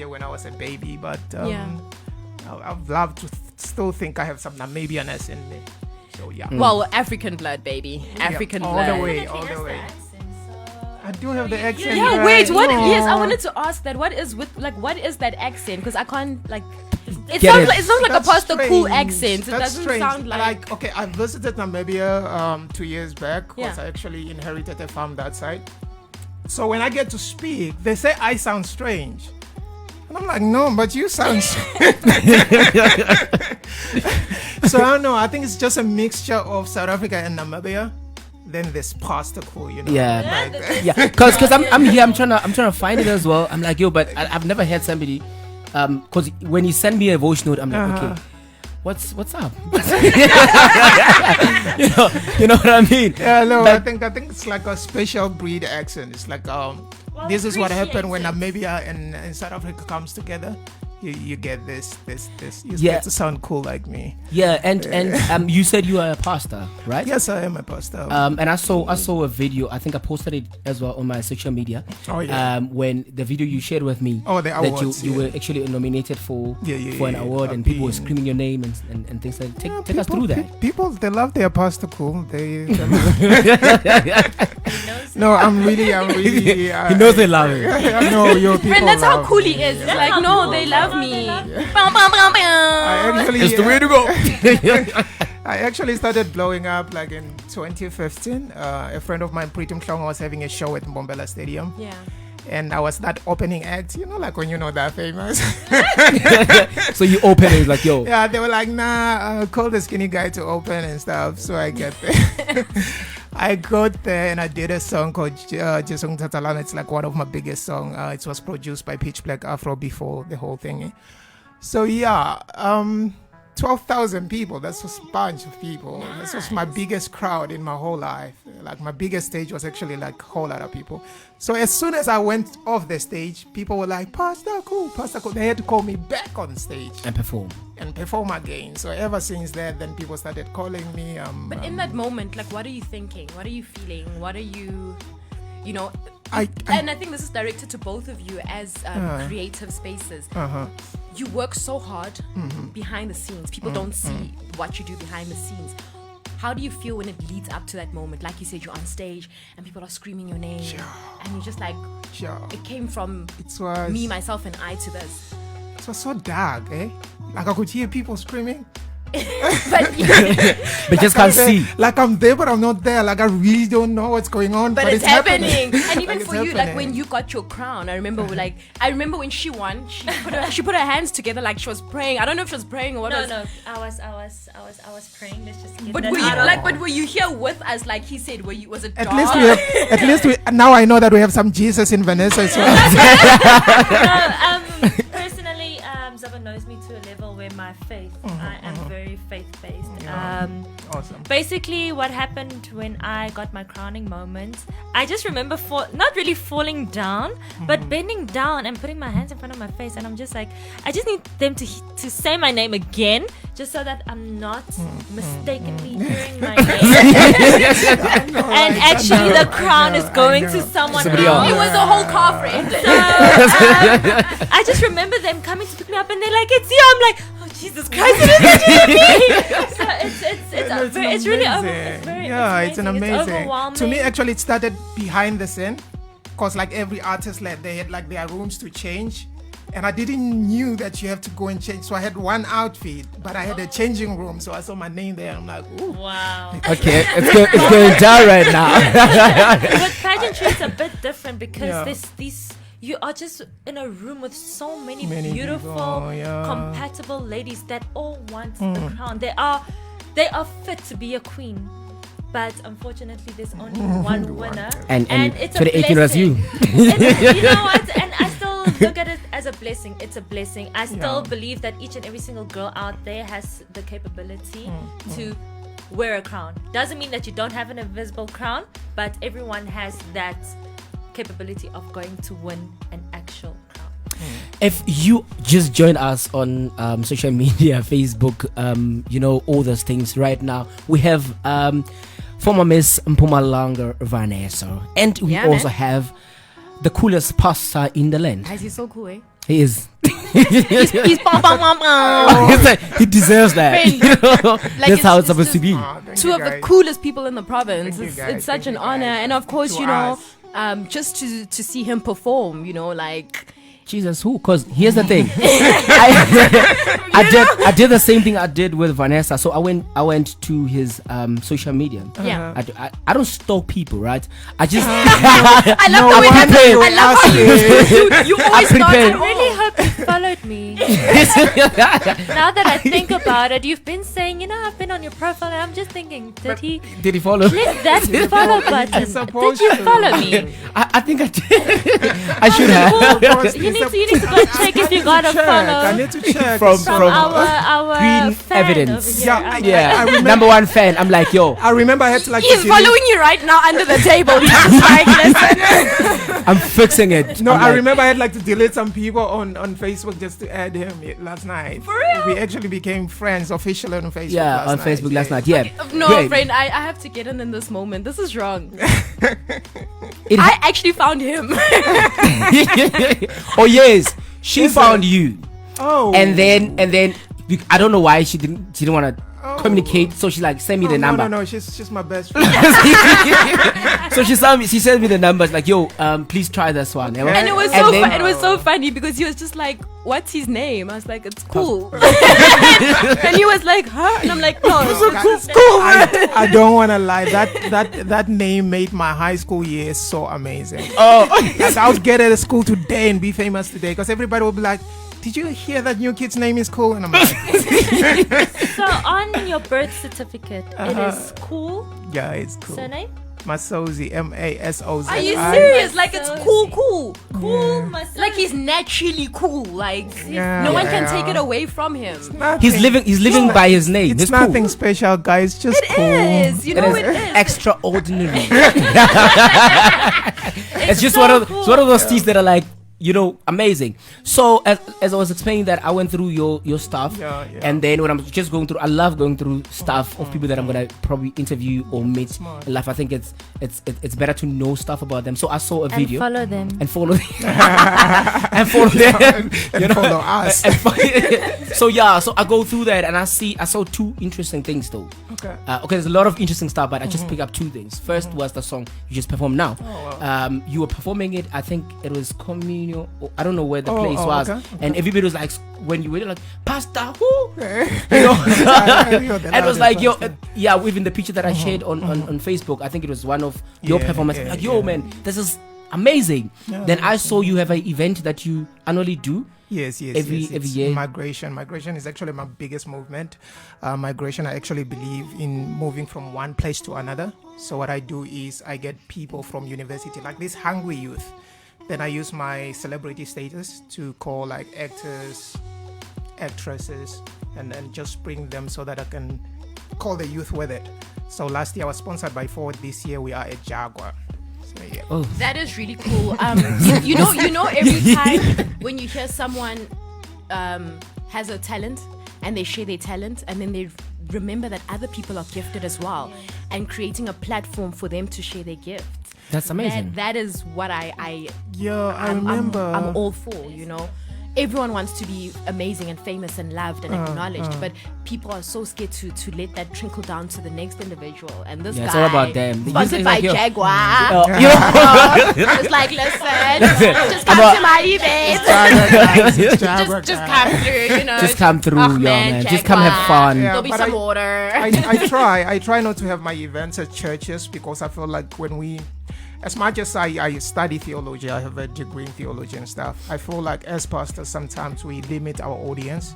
here when I was a baby, but I'd love to still think I have some Namibianness in me. So yeah. Well, African blood, baby. African blood. All the way. I do have the accent. Yeah, right? wait, what? No. Yes, I wanted to ask that. What is that accent? Because I can't like. It Get sounds it. like a That's Pastor Cool strange. accent. It That's doesn't strange. sound like. Okay, I visited Namibia 2 years back because Yeah. I actually inherited a farm that side. So when I get to speak, they say I sound strange. And I'm like, no, but you sound strange. So I don't know. I think it's just a mixture of South Africa and Namibia. Then there's Pastor Cool, you know. Yeah. Like, Yeah, because I'm here. I'm trying to find it as well. I'm like, yo, but I've never had somebody. Because when you send me a voice note, I'm like, okay, what's up? you know what I mean? yeah, no, But- I think it's like a special breed accent. It's like this is what happened when Namibia and South Africa comes together. You get this. You get to sound cool like me. Yeah, and you said you are a pastor, right? Yes, I am a pastor. And I saw a video. I think I posted it as well on my social media. Oh yeah. When the video you shared with me. Oh, the awards, that you were actually nominated for an award, and people were screaming your name and things like that. Take us through that. People, they love their pastor cool. No, I'm really. He knows they love it. No, your people. Friend, that's how love cool me. he is. It's like, no, they love me. Bam, bam, bam, bam. It's the way to go. I actually started blowing up like in 2015. A friend of mine, Pritam Klong, was having a show at Mbombela Stadium. Yeah. And I was that opening act, like when that famous. So you open it, it's like, yo. Yeah, they were like, nah, call the skinny guy to open and stuff. So I get there. I got there and I did a song called Jesong Tatalana. It's like one of my biggest songs. It was produced by Pitch Black Afro before the whole thing. So yeah, 12,000 people. That's a bunch of people. Nice. This was my biggest crowd in my whole life. Like my biggest stage was actually like a whole lot of people. So as soon as I went off the stage, people were like, Pastor Cool, Pastor Cool. They had to call me back on stage And perform again. So ever since that, then people started calling me. But in that moment, like, what are you thinking? What are you feeling? What are you, and I think this is directed to both of you as creative spaces. You work so hard behind the scenes. People don't see what you do behind the scenes. How do you feel when it leads up to that moment? Like you said, you're on stage and people are screaming your name. And you're just like, it came from me, myself, and I to this. It was so dark, eh? Like I could hear people screaming. But just can't see. Like I'm there, but I'm not there. Like I really don't know what's going on. But it's happening. And even Like for you, like when you got your crown, I remember when she won, she put her hands together like she was praying. I don't know if she was praying or what. No, I was praying. Let's just get But were you here with us? Like he said, was it dark? At least we now I know that we have some Jesus in Vanessa as well. No, personally, Zaba knows me to a level where my faith, I am very faith-based. Awesome. Basically, what happened when I got my crowning moment, I just remember not really falling down, but bending down and putting my hands in front of my face, and I'm just like, I just need them to say my name again, just so that I'm not mistakenly hearing my name. And actually, the crown is going to someone Somebody else. else. It was a whole car friend. So, I just remember them coming to pick me up, and they're like, "It's you." I'm like, "Oh Jesus Christ, it is actually me!" So it's really it's an amazing. It's overwhelming. To me, actually, it started behind the scene, cause like every artist, like they had like their rooms to change, and I didn't knew that you have to go and change. So I had one outfit, but I had a changing room, so I saw my name there. I'm like, ooh. Wow. Okay, it's going down right now. But pageantry is a bit different because there's these. You are just in a room with so many beautiful, people, compatible ladies that all want the crown. They are fit to be a queen, but unfortunately, there's only one winner, and it's 2018 was you. You know what? And I still look at it as a blessing. It's a blessing. I still believe that each and every single girl out there has the capability to wear a crown. Doesn't mean that you don't have an invisible crown, but everyone has that capability of going to win an actual crown. If you just joined us on social media, Facebook, all those things right now, we have former Miss Mpumalanga, Vanessa, and we also have the coolest pastor in the land. Guys, he's so cool, eh? He is. He's bum, bum, bum, bum. It's like, he deserves that. Friend. You know? Like, That's how it's it's supposed to just- be. Thank Two you, of the guys. coolest people in the province. Thank you, guys. It's such Thank an you, honor, guys. and of course, To you know, us. just to see him perform, you know, like Jesus, who? Because here's the thing. I did the same thing I did with Vanessa. So I went to his social media. yeah. I don't stalk people, right? I just I love No the way that wonder I love how you always start prepared. at I really hope you followed me. Now that I think about it, you've been saying, you know, I've been on your profile, and I'm just thinking, did he did he follow? click that follow button? Did supposed you to. follow me? I think I did. I should have. You need to go check if you got a I follow need to check. From our Green fan Evidence. over here. Yeah, Yeah, I remember- number one fan. I'm like, yo, I remember I had to like. He's delete- following you right now under the table. He's just like, listen. I'm fixing it. No, I'm I like, remember I had like to delete some people on Facebook just to add him last night. For real? We actually became friends officially on Facebook. Yeah, last on night. Facebook last night. Yeah. No, Great. friend, I have to get in this moment. This is wrong. It I actually found him. oh yes, she Is found it? you, Oh. and then I don't know why she didn't want to communicate. So she like send me the number. No, she's my best friend. So she sent me the numbers like, yo, please try this one. Okay. And it was And so then- it was so funny because he was just like, "What's his name?" I was like, "It's cool." And he was like, "Huh?" And I'm like, "No, it's cool." I don't want to lie. That name made my high school years so amazing. Oh, Like I would get out of school today and be famous today because everybody would be like, "Did you hear that new kid's name is cool?" And I'm like, So on your birth certificate, it is cool "Yeah, it's cool." surname. Masozi, Masozi. Are you serious? Like it's So- cool. Cool, Like he's naturally cool. Like Yeah, no one can yeah. take it away from him. he's living by his name. It's It's cool. nothing special, guys. Just It cool. is, you know, it is. Extraordinary. It's just one of those things that are like, you know, amazing. So as I was explaining that, I went through your stuff, Yeah. and then when I'm just going through, I love going through stuff of people that I'm gonna probably interview or meet Smart. in life. I think it's better to know stuff about them. So I saw a And video follow them. and follow them and follow them And follow us. so yeah, so I go through that and I saw two interesting things though. Okay. Okay, there's a lot of interesting stuff, but I just pick up two things. First was the song you just performed now. You were performing it, I think it was Communio, or I don't know where the place was, okay. and everybody was like, when you were like, Pastor, who? You know? know, And it was like, yo, yeah, even the picture that I shared on Facebook, I think it was one of your Yeah, performances. yeah, Like, yo, yeah. man, this is amazing. Yeah, Then I saw you have an event that you annually do. Yes, Every it's year. Migration is actually my biggest movement. Migration, I actually believe in moving from one place to another. So what I do is I get people from university, like this hungry youth. Then I use my celebrity status to call like actors, actresses, and then just bring them so that I can call the youth with it. So last year I was sponsored by Ford. This year we are at Jaguar. So yeah. Oh, That is really cool. You know, every time when you hear someone has a talent and they share their talent, and then they remember that other people are gifted as well, and creating a platform for them to share their gifts. that's amazing. That is what I Yeah, remember. I'm all for, you know. Everyone wants to be amazing and famous and loved and acknowledged, but people are so scared to let that trickle down to the next individual. And this Yeah, guy, it's all about them. sponsored It's by like, yo, Jaguar, you know, just like, listen, just come to my event. Just come through, you know. just come through, Oh, yo, man. Just come Jaguar. have fun. Yeah. There'll be but some I- water. I try not to have my events at churches because I feel like as much as I study theology, I have a degree in theology and stuff. I feel like as pastors, sometimes we limit our audience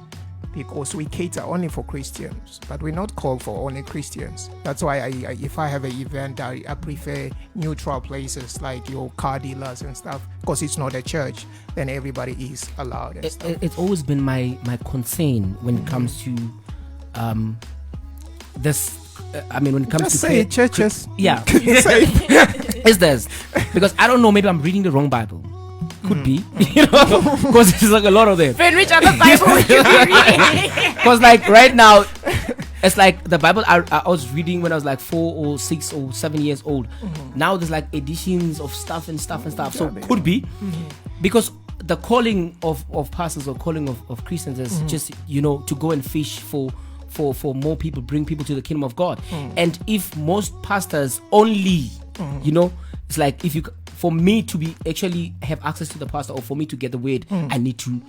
because we cater only for Christians, but we're not called for only Christians. That's why if I have an event, I prefer neutral places like your car dealers and stuff, because it's not a church, then everybody is allowed and stuff. It's always been my concern when it comes to this. I mean, when it comes Just to say it, churches. yeah, Say it. it's this because I don't know. Maybe I'm reading the wrong Bible. Could be, you know, because there's like a lot of them. Friend, which other Bible would you be reading? Because like right now, it's like the Bible I was reading when I was like 4 or 6 or 7 years old. Now there's like editions of stuff. So Yeah, could be because the calling of pastors or calling of Christians is just, to go and fish for more people, bring people to the kingdom of God. And if most pastors only, it's like for me to be actually have access to the pastor, or for me to get the word, I need to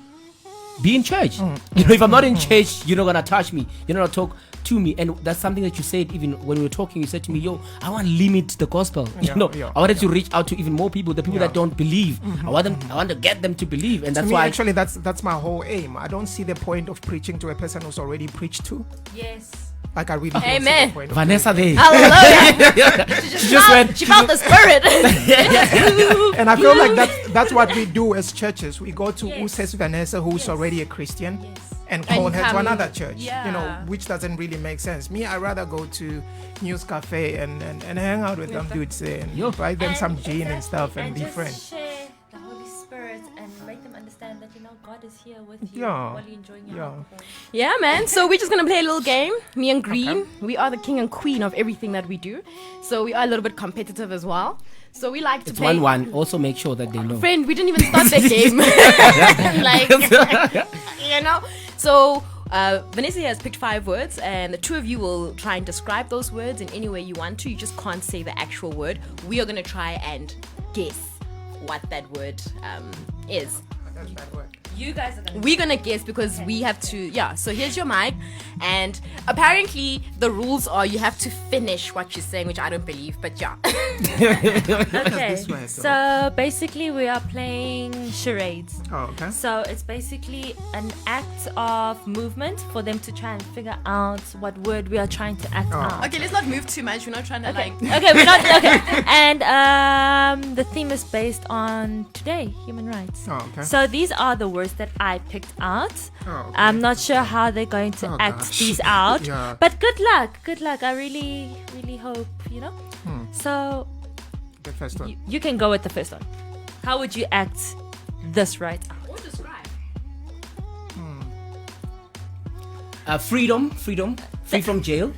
be in church. If I'm not in church, you're not gonna touch me. You're not gonna talk to me. And that's something that you said even when we were talking. You said to me, "Yo, I want to limit the gospel." I wanted to reach out to even more people, the people that don't believe. I want to get them to believe, and that's to me, why. Actually, that's my whole aim. I don't see the point of preaching to a person who's already preached to. Yes. Like I really don't see Amen. the point of Vanessa there. Hallelujah. She just went. She felt the spirit. And I feel like that's what we do as churches. We go to Yes. Uses Vanessa, who's Yes. already a Christian, Yes. and call her to come- another church. yeah. Which doesn't really make sense. Me, I rather go to News Cafe and hang out with them dudes there and buy them some gin and stuff and be just friends. share the Holy Spirit and make them understand that God is here with you Yeah. while you're enjoying your Yeah. alcohol. Yeah, man. So we're just gonna play a little game. Me and Green, we are the king and queen of everything that we do. So we are a little bit competitive as well. So we like to It's play. 1-1. Also make sure that they know. Friend, we didn't even start the game. So Vanessa has picked 5 words, and the two of you will try and describe those words in any way you want to. You just can't say the actual word. We are gonna try and guess what that word is. You guys are gonna. We're gonna guess because we have to. Yeah. So here's your mic, and apparently the rules are you have to finish what you're saying, which I don't believe, but yeah. Okay. this work, So basically, we are playing charades. Oh, okay. So it's basically an act of movement for them to try and figure out what word we are trying to act out. Okay, let's not move too much. We're not trying to Okay, we're not okay. And the theme is based on today, human rights. Oh, okay. So these are the words that I picked out. Oh, okay. I'm not sure how they're going to Oh, act gosh. these out, Yeah. but good luck. I really hope So The first one. you can go with the first one. How would you act this right out? Or describe. Freedom. Free from jail.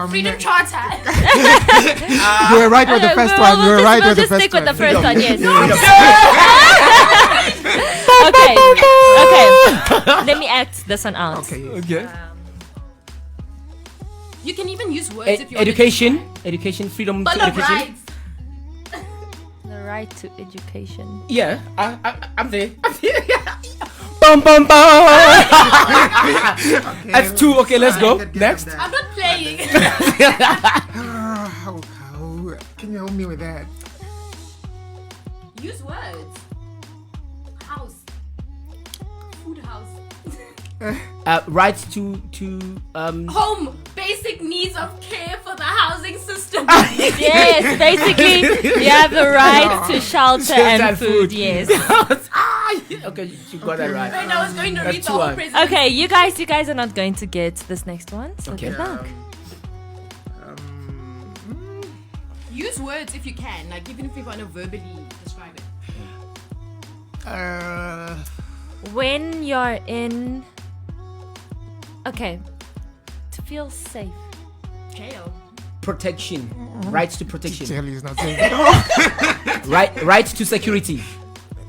Freedom Charter. You were right with the first one. You were right we'll with the just first stick one. with the first one. Yes. Okay. Let me act this one out. Okay. Okay. You can even use words if you Education, freedom But to not education. rights. The right to education. Yeah, I'm there. Bum bum bum. That's 2. Okay, let's go. Next. I'm not playing. How can you help me with that? Use words. House. Food house. Right to Home. Basic needs of care for the housing system. Yes, basically, you have the right to shelter and food. Yes. Okay, you got that right. And I was going to read That's the whole one. presentation. Okay, you guys are not going to get this next one. So Okay. good luck. Use words if you can. Like even if you want to verbally describe it. When you're in. Okay. To feel safe. Jail. Protection. Rights to protection. Jail is not saying it. Right to security.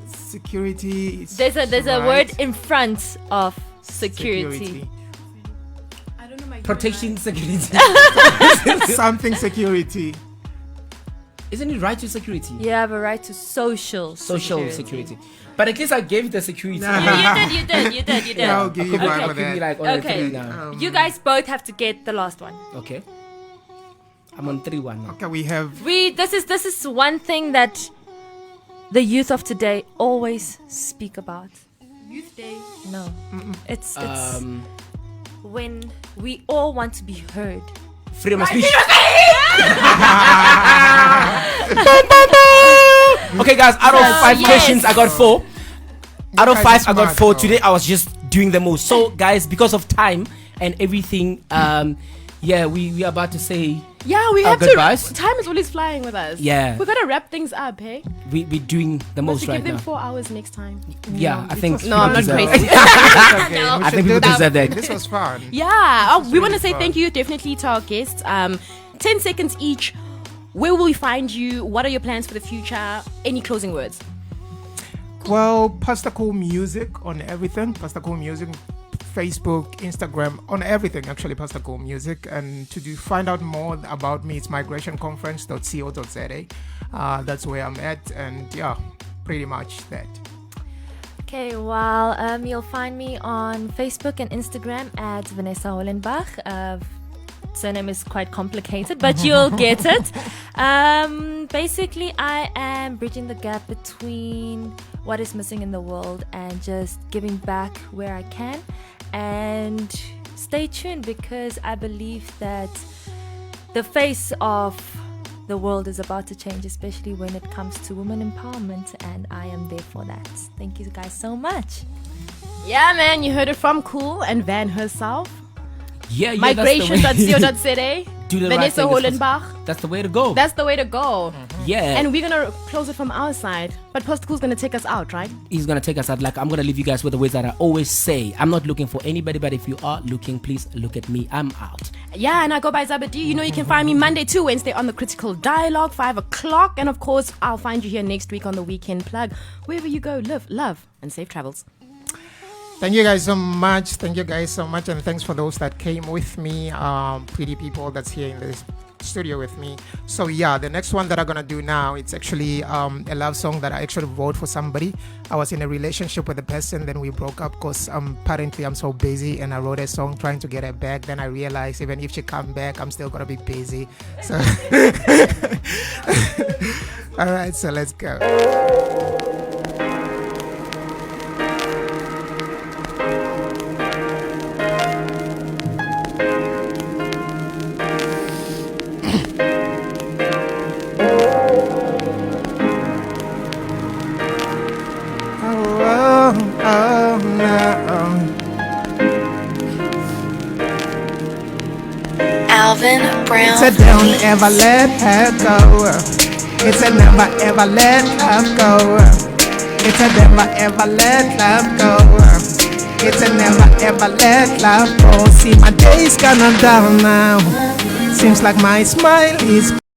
Security. There's a right. word in front of security. I don't know my Protection, security. Something security. Isn't it right to security? You have a right to social Security. But at least I gave the security. Nah. You did. Yeah, I'll give you I one for could be that. like on Okay. 3 now. You guys both have to get the last one. Okay. I'm on 3-1 now. Okay, we have. This is one thing that the youth of today always speak about. Youth Day. No. It's Um, when we all want to be heard. freedom of speech. Okay, guys. Out of 5 yes. questions, I got 4. Out of guys 5, are I got smart, 4. though. Today, I was just doing the most. So, guys, because of time and everything, we are about to say Yeah, we have goodbyes. to. Time is always flying with us. Yeah. We gotta wrap things up, hey? we're doing the most To right give them now. 4 hours next time. Yeah, I think. No, I'm not people deserve- crazy. I think people deserve that. This was fun. Yeah, we want really to say fun. thank you definitely to our guests. 10 seconds each. Where will we find you? What are your plans for the future? Any closing words? Well, Pastor Cool Music on everything. Pastor Cool Music, Facebook, Instagram, on everything actually. Pastor Cool Music. And find out more about me, it's migrationconference.co.za. That's where I'm at, and yeah, pretty much that. Okay, well, you'll find me on Facebook and Instagram at Vanessa Hollenbach. Surname is quite complicated, but you'll get it. Basically, I am bridging the gap between what is missing in the world and just giving back where I can. And stay tuned, because I believe that the face of the world is about to change, especially when it comes to women empowerment, and I am there for that. Thank you guys so much. Yeah, man, you heard it from Cool and Van herself. Yeah, Migration.co.za. Vanessa Hollenbach. That's the way to go. That's the way to go. Yeah. And we're going to close it from our side. But Pastor Cool's going to take us out, right? He's going to take us out. Like, I'm going to leave you guys with the words that I always say. I'm not looking for anybody, but if you are looking, please look at me. I'm out. Yeah, and I go by Zabadi. You know, you can find me Monday to Wednesday on the Critical Dialogue, 5 o'clock. And of course, I'll find you here next week on the Weekend Plug. Wherever you go, live, love, and safe travels. Thank you guys so much. And thanks for those that came with me, pretty people that's here in this studio with me. So yeah, the next one that I'm gonna do now, it's actually a love song that I actually wrote for somebody. I was in a relationship with a person, then we broke up because apparently I'm so busy, and I wrote a song trying to get her back. Then I realized even if she come back, I'm still gonna be busy. So all right, so let's go. It's a don't ever let her go. It's a never ever let love go. It's a never ever let love go. It's a never ever let love go. See, my day's gone down now. Seems like my smile is